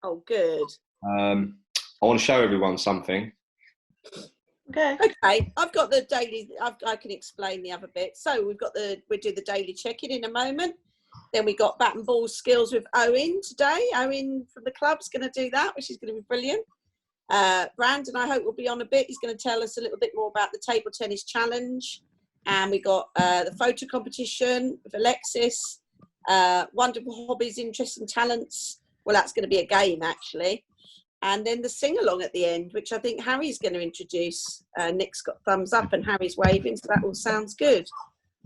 Oh, good. I want to show everyone something. Okay. I've got the daily. I can explain the other bit. So we do the daily check-in in a moment. Then we got bat and ball skills with Owen today. Owen from the club's going to do that, which is going to be brilliant. Brandon, I hope, will be on a bit. He's going to tell us a little bit more about the table tennis challenge. And we got the photo competition with Alexis. Wonderful hobbies, interests and talents. Well, that's going to be a game, actually. And then the sing-along at the end, which I think Harry's going to introduce. Nick's got thumbs up and Harry's waving, so that all sounds good.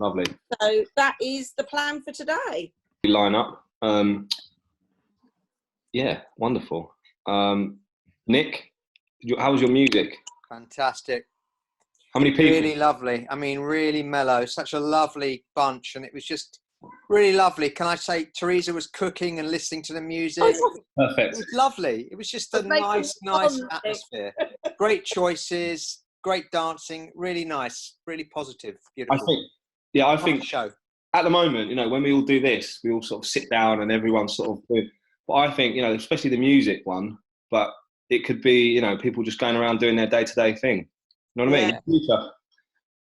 Lovely. So that is the plan for today. Line up. Yeah, wonderful. Nick, how was your music? Fantastic. How many people? Really lovely. I mean, really mellow. Such a lovely bunch. And it was just really lovely. Can I say, Teresa was cooking and listening to the music. Perfect. It was lovely. It was just a nice atmosphere. Great choices, great dancing, really nice, really positive, beautiful. I think show. At the moment, when we all do this, we all sort of sit down and everyone's sort of with, but I think, especially the music one, but it could be, people just going around doing their day-to-day thing. You know what I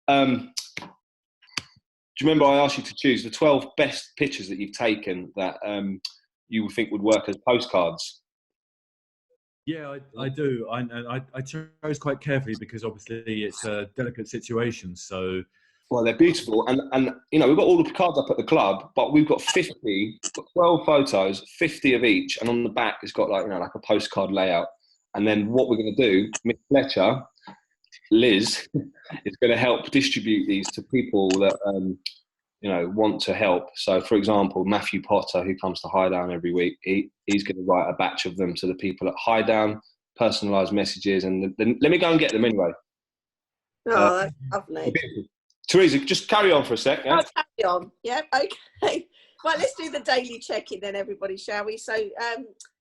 mean? Do you remember I asked you to choose the 12 best pictures that you've taken that you think would work as postcards? Yeah, I do. I chose quite carefully because obviously it's a delicate situation. So, well, they're beautiful, and we've got all the cards up at the club, but we've got 12 photos, 50 of each, and on the back it's got like a postcard layout. And then what we're going to do, Miss Fletcher, Liz, is going to help distribute these to people that want to help. So, for example, Matthew Potter, who comes to Highdown every week, he's going to write a batch of them to the people at Highdown, personalised messages, and let me go and get them anyway. Oh, that's lovely. Teresa, just carry on for a sec. Yeah? I'll carry on. Yeah, okay. Well, let's do the daily check-in then, everybody, shall we? So,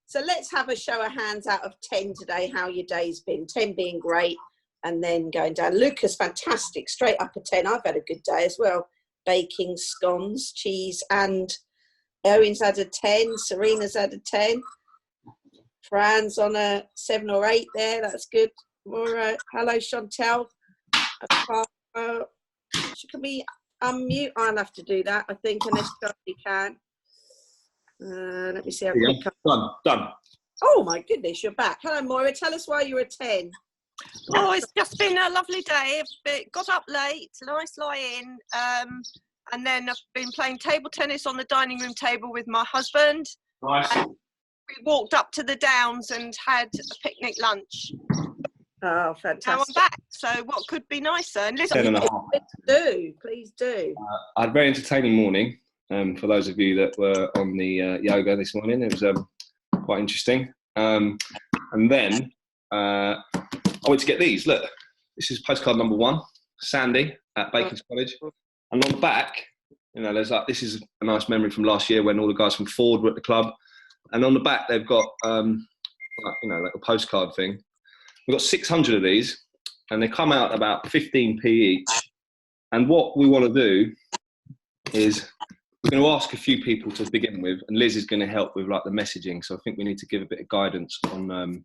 so let's have a show of hands out of 10 today, how your day's been. 10 being great, and then going down. Lucas, fantastic, straight up a 10. I've had a good day as well. Baking scones, cheese, and Owen's had a 10. Serena's had a 10. Fran's on a 7 or 8 there. That's good. All right. Hello, Chantel. Can we unmute? I'll have to do that, I think, unless you can. Let me see how quick. Done. Oh my goodness, you're back. Hello, Moira. Tell us why you're a 10. Oh, it's just been a lovely day. Got up late, nice lie-in, and then I've been playing table tennis on the dining room table with my husband. Nice. We walked up to the Downs and had a picnic lunch. Oh, fantastic. Now I'm back, so what could be nicer? And listen, 10.5. Please do. I had a very entertaining morning. For those of you that were on the yoga this morning, it was quite interesting. And then I went to get these. Look, this is postcard number 1, Sandy at Bacon's College. And on the back, there's this is a nice memory from last year when all the guys from Ford were at the club. And on the back, they've got, like a postcard thing. We've got 600 of these, and they come out about 15p each. And what we want to do is we're going to ask a few people to begin with, and Liz is going to help with the messaging. So I think we need to give a bit of guidance on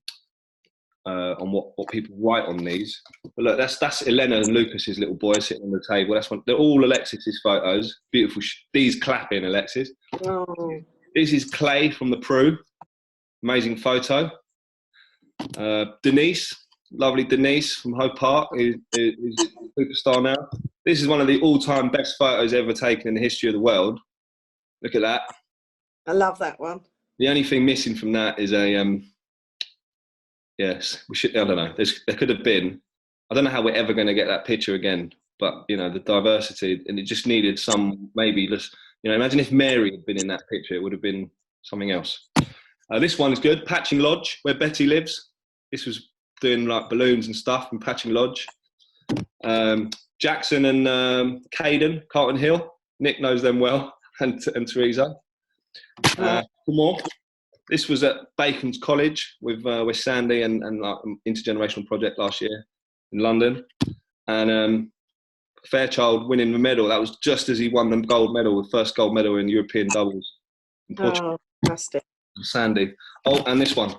what people write on these. But look, that's Elena and Lucas's little boy sitting on the table. That's one. They're all Alexis's photos. Beautiful. These clapping, Alexis. Oh. This is Clay from the Prue. Amazing photo. Denise, lovely Denise from Hope Park, who's a superstar now. This is one of the all-time best photos ever taken in the history of the world. Look at that. I love that one. The only thing missing from that is a yes, we should. I don't know. There could have been. I don't know how we're ever going to get that picture again. But the diversity, and it just needed some. Maybe just imagine if Mary had been in that picture, it would have been something else. This one is good. Patching Lodge, where Betty lives. This was doing balloons and stuff in Patching Lodge. Jackson and Caden, Carlton Hill. Nick knows them well, and Teresa. More. This was at Bacon's College with Sandy and intergenerational project last year in London. And Fairchild winning the medal. That was just as he won the gold medal, the first gold medal in European doubles in Portugal. Oh, fantastic. Sandy. Oh, and this one.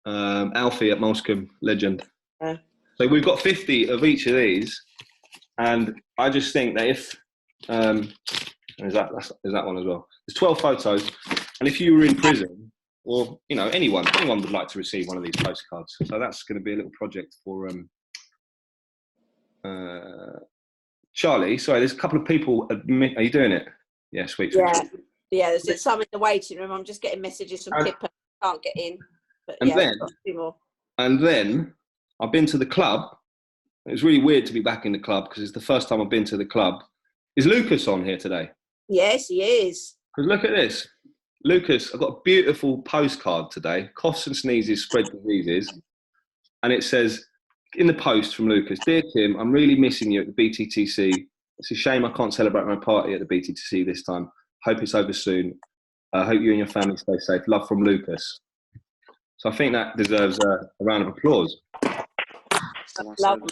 Alfie at Molscombe, legend. So we've got 50 of each of these, and I just think that if is that one as well? There's 12 photos, and if you were in prison, or anyone would like to receive one of these postcards. So that's going to be a little project for Charlie. Sorry, there's a couple of people. Are you doing it? Yeah, sweet. Yeah. There's some in the waiting room. I'm just getting messages from Pippa. Can't get in. But and yeah, then, got a few more. And then I've been to the club. It was really weird to be back in the club because it's the first time I've been to the club. Is Lucas on here today? Yes, he is. Because look at this. Lucas, I've got a beautiful postcard today. Coughs and sneezes spread diseases. And it says, in the post from Lucas, "Dear Tim, I'm really missing you at the BTTC. It's a shame I can't celebrate my party at the BTTC this time. Hope it's over soon. I hope you and your family stay safe. Love from Lucas." So I think that deserves a round of applause. Lovely.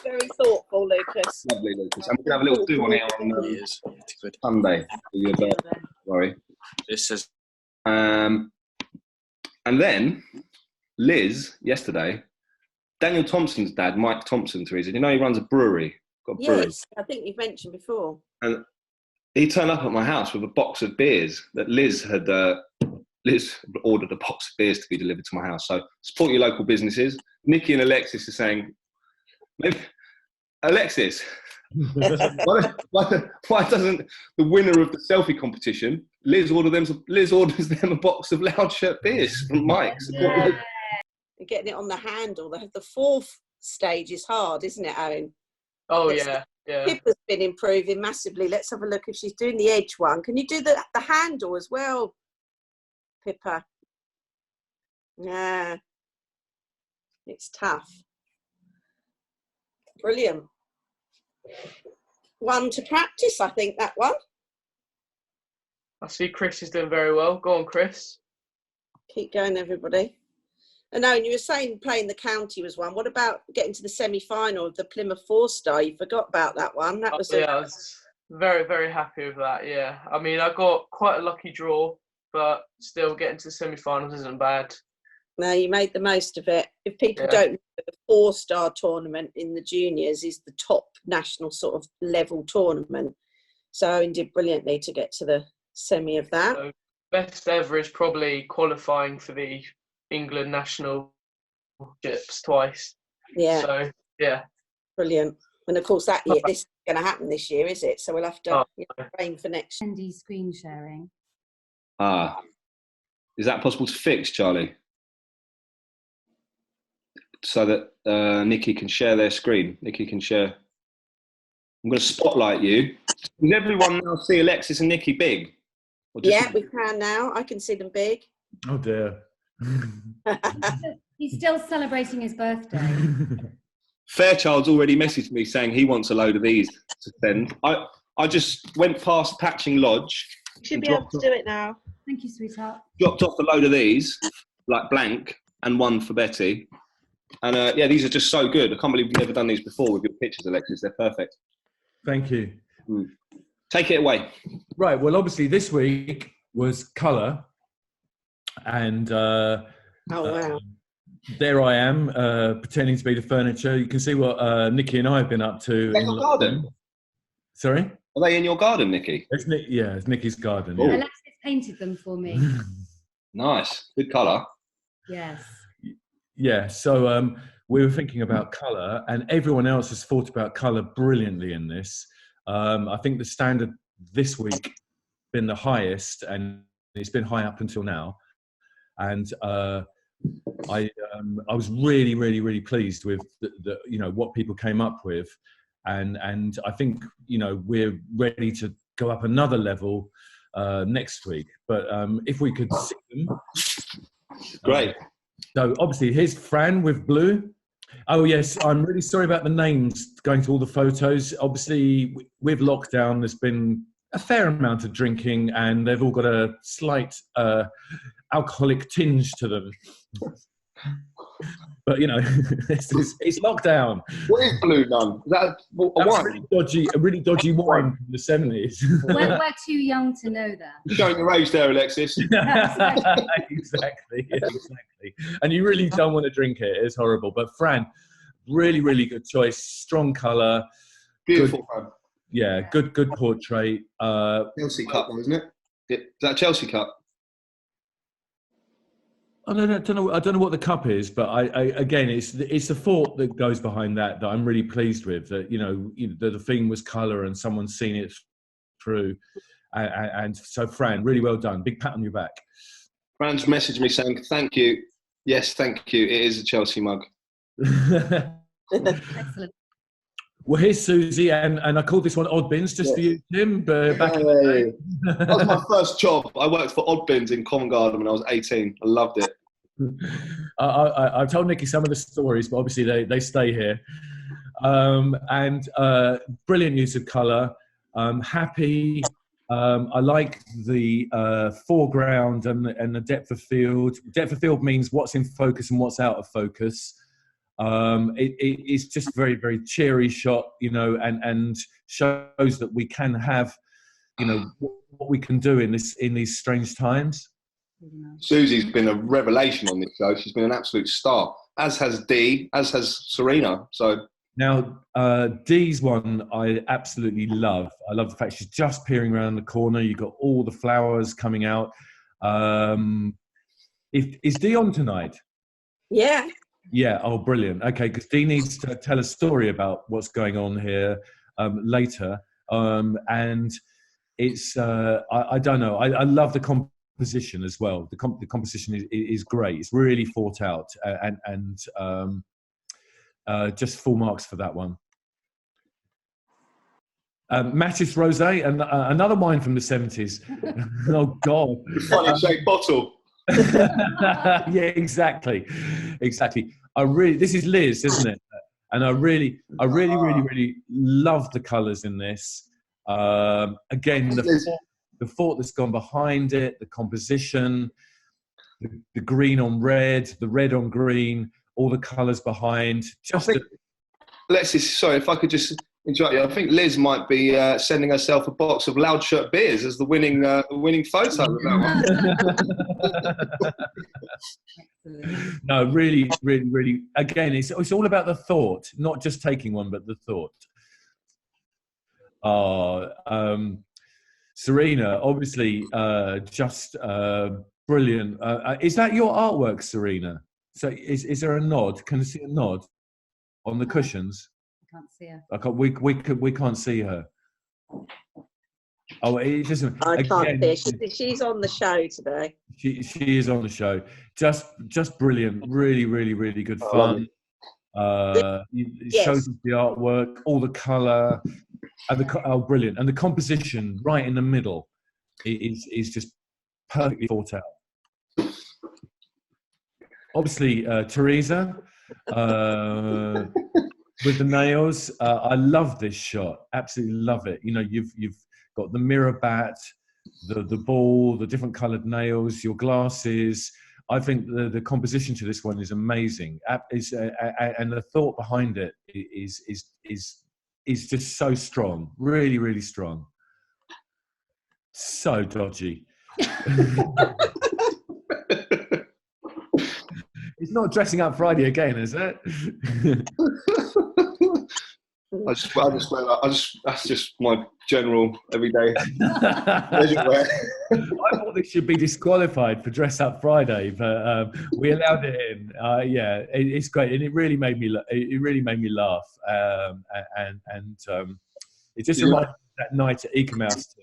Very thoughtful, Lucas. Lovely, Lucas. And we can have a little do on it on Sunday for your birthday. Don't worry. This is. And then Liz, yesterday, Daniel Thompson's dad, Mike Thompson, Teresa, he runs a brewery. Got a brewery. Yes, I think you've mentioned before. And he turned up at my house with a box of beers that Liz had ordered a box of beers to be delivered to my house. So support your local businesses. Nikki and Alexis are saying, maybe, Alexis, why doesn't the winner of the selfie competition, Liz orders them a box of Loud Shirt beers from Mike's? Yeah. Getting it on the handle. The fourth stage is hard, isn't it, Owen? Oh, yeah. Pippa's been improving massively. Let's have a look if she's doing the edge one. Can you do the handle as well, Pippa? Yeah. It's tough. Brilliant. One to practice, I think, that one. I see Chris is doing very well. Go on, Chris. Keep going, everybody. And Owen, you were saying playing the county was one. What about getting to the semi-final of the Plymouth 4-Star? You forgot about that one. That was I was very, very happy with that, yeah. I mean, I got quite a lucky draw, but still getting to the semi-finals isn't bad. No, you made the most of it. If people don't know, the 4-Star tournament in the juniors is the top national sort of level tournament. So Owen did brilliantly to get to the semi of that. So best ever is probably qualifying for the England national chips twice. Yeah. So, yeah. Brilliant. And of course, this is going to happen this year, is it? So we'll have to aim for next year. Andy screen sharing. Is that possible to fix, Charlie? So that Nikki can share their screen. Nikki can share. I'm going to spotlight you. Does everyone now see Alexis and Nikki big? Yeah, we can now. I can see them big. Oh dear. He's still celebrating his birthday. Fairchild's already messaged me saying he wants a load of these to send. I just went past Patching Lodge. Should be able to do it now. Thank you, sweetheart. Dropped off a load of these, like blank, and one for Betty. And these are just so good. I can't believe you've never done these before with your pictures, Alexis. They're perfect. Thank you. Take it away. Right. Well, obviously this week was colour, and wow. There I am pretending to be the furniture. You can see what Nikki and I have been up to. In your garden? Sorry? Are they in your garden, Nikki? It's Nikki's garden. Yeah. Alexis painted them for me. Nice. Good colour. Yes. Yeah, so we were thinking about colour, and everyone else has thought about colour brilliantly in this. I think the standard this week been the highest, and it's been high up until now. And I was really, really, really pleased with the what people came up with, and I think we're ready to go up another level next week. But if we could see them, great. So obviously here's Fran with blue. Oh yes, I'm really sorry about the names going to all the photos. Obviously with lockdown there's been a fair amount of drinking, and they've all got a slight alcoholic tinge to them. But you know, it's lockdown. What is Blue Nun? Is that a wine? A really dodgy wine from the 70s. We're too young to know that. Showing your age there, Alexis. Exactly. And you really don't want to drink it. It's horrible. But Fran, really, really good choice. Strong colour. Beautiful, Fran. Yeah, good portrait. Chelsea cup, though, isn't it? Is that a Chelsea cup? I don't know what the cup is, but I again, it's the thought that goes behind that I'm really pleased with. That the theme was colour and someone's seen it through, and so Fran, really well done. Big pat on your back. Fran's messaged me saying thank you. Yes, thank you. It is a Chelsea mug. Excellent. Well, here's Susie, and I called this one Odd Bins just for you, Tim. Back in the day. That was my first job. I worked for Odd Bins in Covent Garden when I was 18. I loved it. I've told Nikki some of the stories, but obviously they stay here. And brilliant use of colour. Happy. I like the foreground and the depth of field. Depth of field means what's in focus and what's out of focus. It's just very, very cheery shot, and shows that we can have, what we can do in these strange times. Susie's been a revelation on this show. She's been an absolute star, as has Dee, as has Serena. So now, Dee's one I absolutely love. I love the fact she's just peering around the corner. You've got all the flowers coming out. Is Dee on tonight? Yeah. Yeah. Oh, brilliant. Okay, because Dee needs to tell a story about what's going on here later. And it's I don't know. I love the composition as well. The composition is great. It's really thought out, and just full marks for that one. Mattis Rosé, and another wine from the 70s. Oh God! Funny shaped bottle. Yeah, exactly. This is Liz, isn't it? And I really love the colours in this. Again, the thought that's gone behind it, the composition, the green on red, the red on green, all the colours behind. Alexis, sorry, if I could just interrupt you. I think Liz might be sending herself a box of Loud Shirt beers as the winning photo of that one. No, really. Again, it's all about the thought, not just taking one, but the thought. Serena, obviously, just brilliant. Is that your artwork, Serena? So, is there a nod? Can you see a nod on the cushions? I can't see her. We can't see her. Oh, it doesn't. I can't see her. She's on the show today. She is on the show. Just brilliant. Really good fun. It shows us the artwork, all the colour, and brilliant. And the composition right in the middle is just perfectly thought out. Obviously, Teresa with the nails. I love this shot. Absolutely love it. You've got the mirror bat, the ball, the different coloured nails, your glasses. I think the composition to this one is amazing. And the thought behind it is just so strong. Really strong. So dodgy. It's not dressing up Friday again, is it? That's just my general everyday leisure wear. I thought this should be disqualified for Dress Up Friday, but we allowed it in. Yeah, it's great, and it really made me laugh. And it just reminded me of that night at Ecomouse.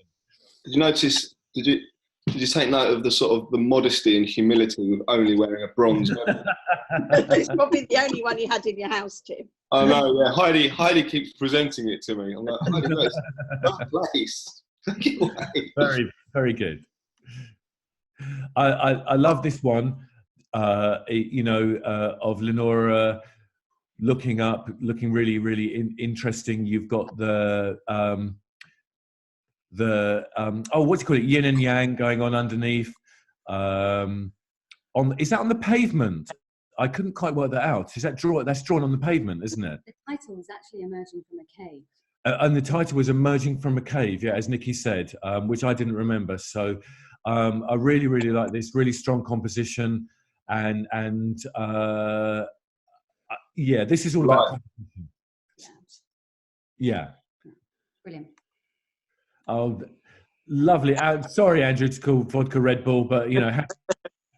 Did you notice? Did you take note of the sort of the modesty and humility of only wearing a bronze medal? It's probably the only one you had in your house, Tim. I know, yeah. Heidi keeps presenting it to me. I'm like, Heidi, no, it's not place. Take it away. Very good. I love this one. Of Lenora looking really interesting. You've got the what do you call it, yin and yang going on underneath. Is that on the pavement? I couldn't quite work that out. Is that that's drawn on the pavement, isn't it? The title was actually Emerging from a Cave. And the title was Emerging from a Cave, yeah, as Nikki said, which I didn't remember. So I really, really like this, really strong composition. And yeah, this is all about composition. Yeah. Brilliant. Oh, lovely. Sorry, Andrew, to call vodka Red Bull, but, you know, happy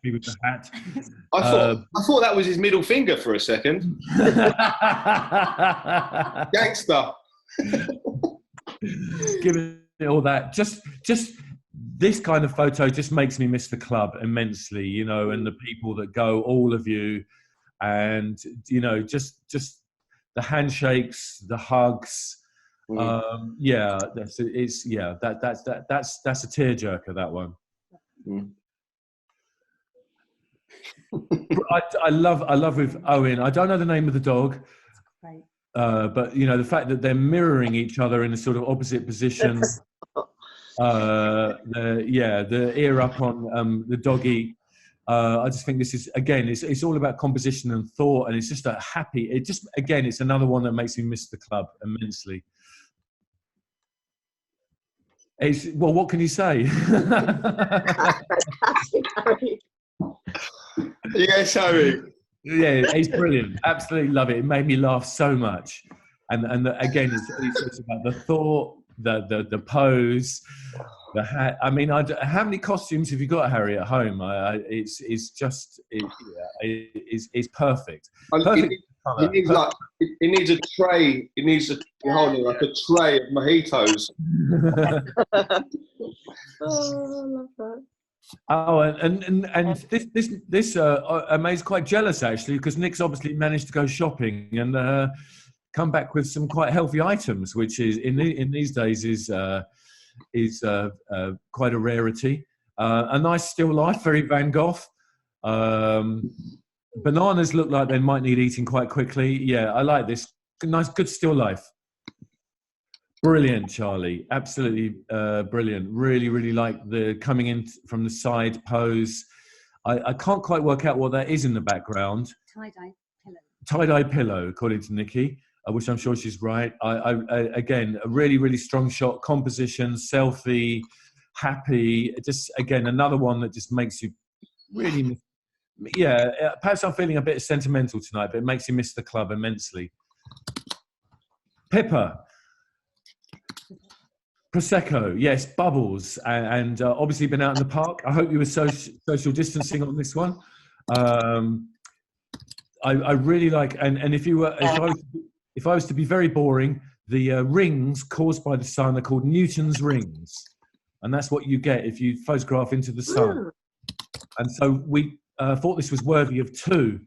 with the hat. I thought that was his middle finger for a second. Gangster. Giving it all that. Just this kind of photo just makes me miss the club immensely, you know, and the people that go, all of you, and, you know, just the handshakes, the hugs. Yeah, that's a tearjerker, that one. I love with Owen. I don't know the name of the dog, but you know, the fact that they're mirroring each other in a sort of opposite position. The ear up on the doggy. I just think this is, again, it's all about composition and thought, and it's just a happy. It's another one that makes me miss the club immensely. Well, what can you say? Yes, Harry. Yeah, it's brilliant. Absolutely love it. It made me laugh so much. And again, it's about the thought, the pose, the hat. I mean, how many costumes have you got, Harry, at home? It's perfect. Perfect. It needs a tray. It needs a like a tray of mojitos. Oh, I love that. Oh, and this May's quite jealous actually, because Nick's obviously managed to go shopping and come back with some quite healthy items, which is in these days is quite a rarity. A nice still life, very Van Gogh. Bananas look like they might need eating quite quickly. Yeah, I like this. Nice, good still life. Brilliant, Charlie. Absolutely brilliant. Really, really like the coming in from the side pose. I can't quite work out what that is in the background. Tie-dye pillow. Tie-dye pillow, according to Nikki, which I'm sure she's right. Again, a really, really strong shot, composition, selfie, happy. Just, again, another one that just makes you really... Yeah, perhaps I'm feeling a bit sentimental tonight, but it makes you miss the club immensely. Pippa. Prosecco, yes, bubbles, and obviously been out in the park. I hope you were social distancing on this one. I really like, and if I was to be very boring, the rings caused by the sun are called Newton's rings, and that's what you get if you photograph into the sun. And so we thought this was worthy of two,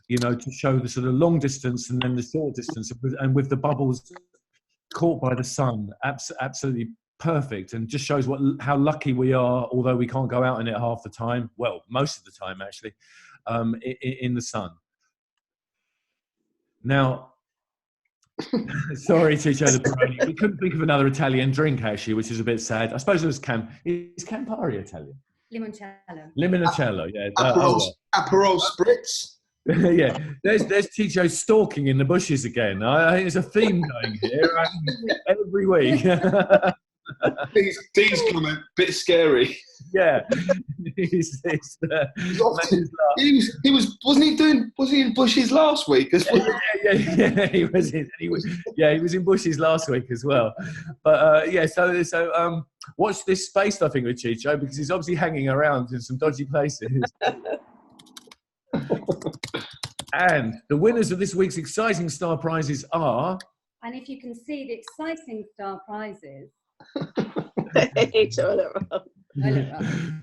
you know, to show the sort of long distance and then the short distance, and with the bubbles caught by the sun, absolutely perfect, and just shows how lucky we are, although we can't go out in it half the time, well, most of the time actually, in the sun. Now, sorry, Ciccio the Peroni, we couldn't think of another Italian drink actually, which is a bit sad. I suppose it was is Campari Italian? Limoncello, yeah. Aperol Spritz. Yeah, there's Ciccio stalking in the bushes again. I think there's a theme going here every week. These comment a bit scary. Yeah, wasn't he in bushes last week as well? Yeah, he was in bushes last week as well. But so watch this space, I think, with Ciccio, because he's obviously hanging around in some dodgy places. And the winners of this week's exciting star prizes are... And if you can see the exciting star prizes...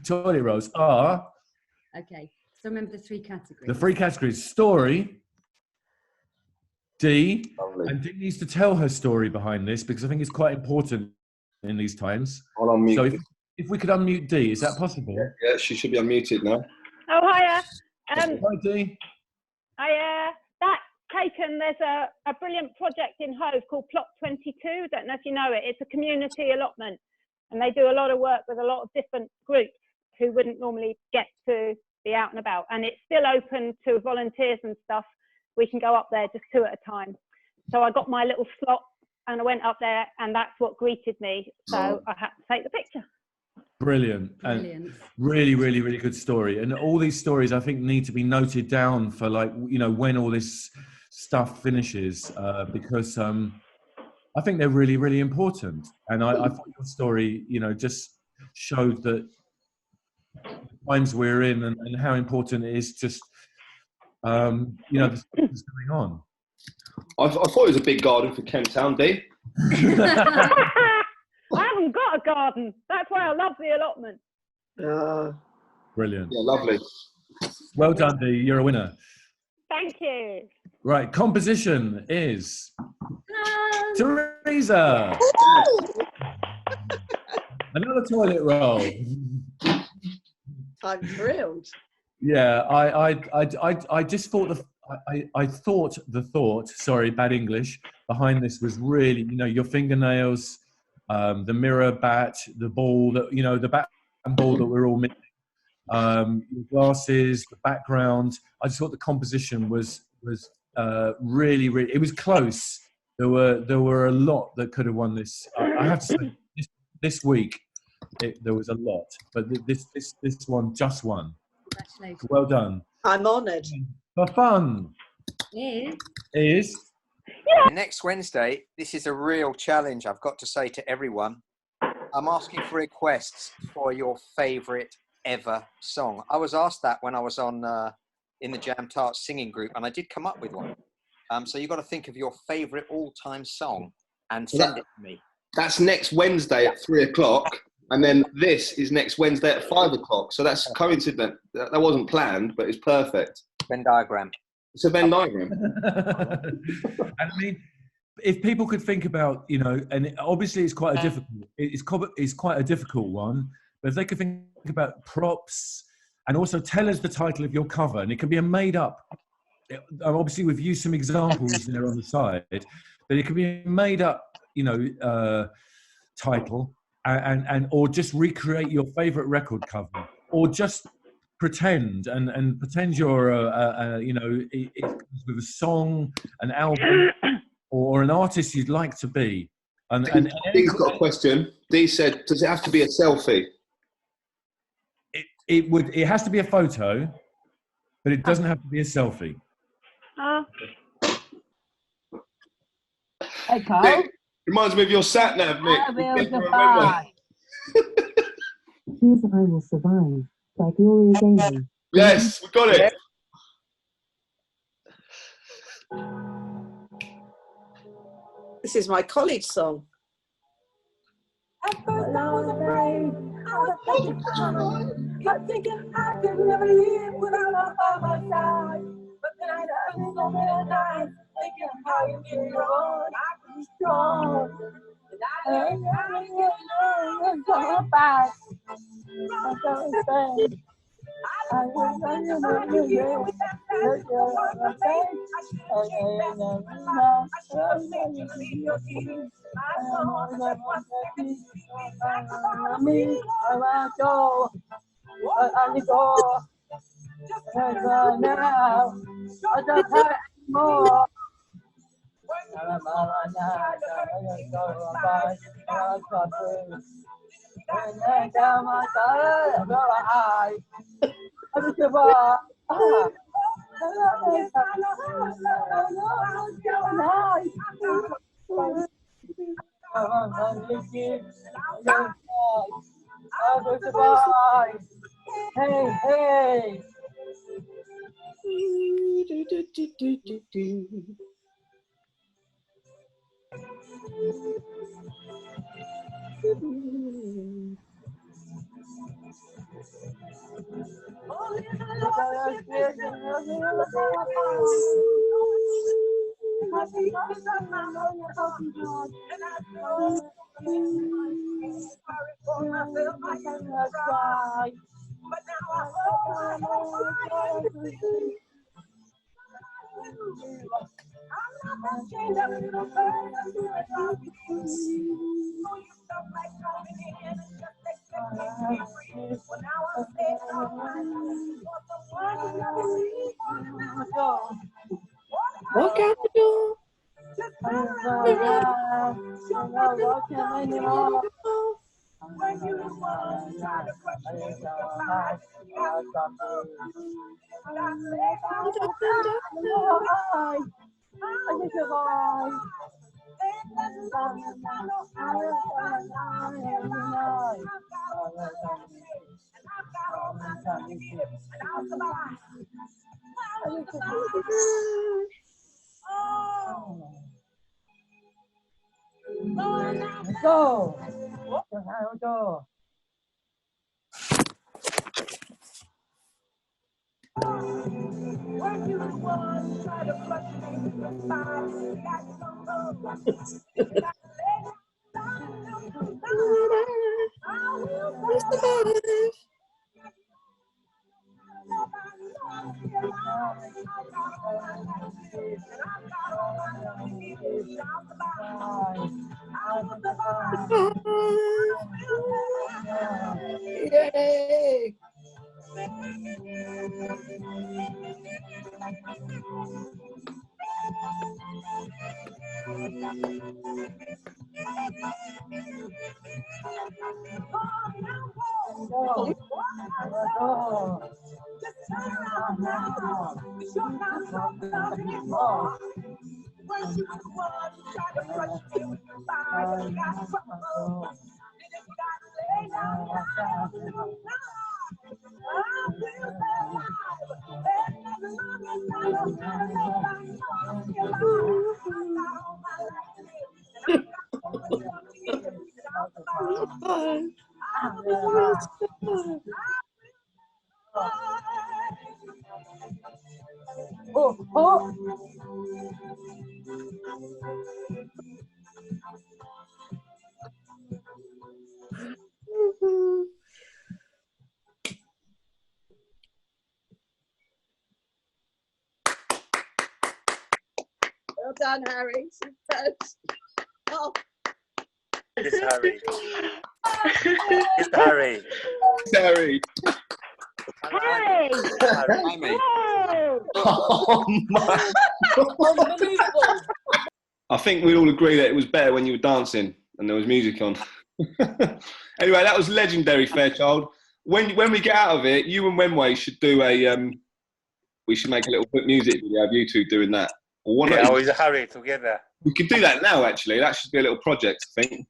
Toilet rolls are... Okay, so remember the three categories. The three categories: story, Dee, and Dee needs to tell her story behind this, because I think it's quite important in these times. I'll unmute. So if we could unmute Dee, is that possible? Yeah, she should be unmuted now. Oh, hiya. Hi, Dee. That taken, there's a brilliant project in Hove called Plot 22. I don't know if you know it. It's a community allotment, and they do a lot of work with a lot of different groups who wouldn't normally get to be out and about. And it's still open to volunteers and stuff. We can go up there just 2 at a time. So I got my little slot and I went up there, and that's what greeted me. So I had to take the picture. Brilliant. And really, really, really good story. And all these stories, I think, need to be noted down for, like, you know, when all this stuff finishes, because I think they're really, really important. And I thought your story, you know, just showed that the times we're in and how important it is just, you know, the stuff that's going on. I thought it was a big garden for Kemptown, D. I haven't got a garden. That's why I love the allotment. Brilliant. Yeah, lovely. Well done, Dee. You're a winner. Thank you. Right, composition is Teresa. Another toilet roll. I'm thrilled. Yeah, I just thought I thought the thought, sorry, bad English, behind this was really, you know, your fingernails, the mirror bat, the ball that, you know, the bat and ball that we're all missing, your glasses, the background. I just thought the composition was really, really, it was close. There were a lot that could have won this. I have to say, this week, there was a lot, but this one just won. Congratulations. Well done. I'm honoured. For fun is Next Wednesday, this is a real challenge, I've got to say to everyone. I'm asking for requests for your favourite ever song. I was asked that when I was on in the Jam Tarts singing group, and I did come up with one. So you've got to think of your favourite all-time song and send it to me. That's next Wednesday at 3 o'clock. And then this is next Wednesday at 5 o'clock. So that's coincident. That wasn't planned, but it's perfect. Venn diagram. It's a Venn diagram. and I mean, if people could think about, you know, and obviously it's quite a difficult one, but if they could think about props and also tell us the title of your cover, and it can be a made up. Obviously, we've used some examples there on the side, but it can be a made up, you know, title. And or just recreate your favorite record cover, or just pretend and pretend you're you know, it comes with a song, an album, or an artist you'd like to be. And Dee's got a question. Dee said, "Does it have to be a selfie?" It has to be a photo, but it doesn't have to be a selfie. Hey, Carl. Reminds me of your sat nav, Nick. I will survive. Here's I Will Survive by Gloria Gaynor. Yes, we got it. This is my college song. At first I was afraid, I was thinking, but thinking I could never live without her by my side. But then I spent so many nights thinking how you get on. I could be strong, and I ain't gonna come back. I'm so sad. I was under you with that face, Hey, hey. Walk out the door. Go. Go. Yay! Oh, oh. Well done, Harry. Oh, It's Harry. It's Harry. Harry. Hey! Amy. Oh my. I think we all agree that it was better when you were dancing and there was music on. Anyway, that was legendary, Fairchild. When we get out of it, you and Wenway should do a. We should make a little music video of you two doing that. Or one Yeah, with Harry together. we could do that now. Actually, that should be a little project. I think.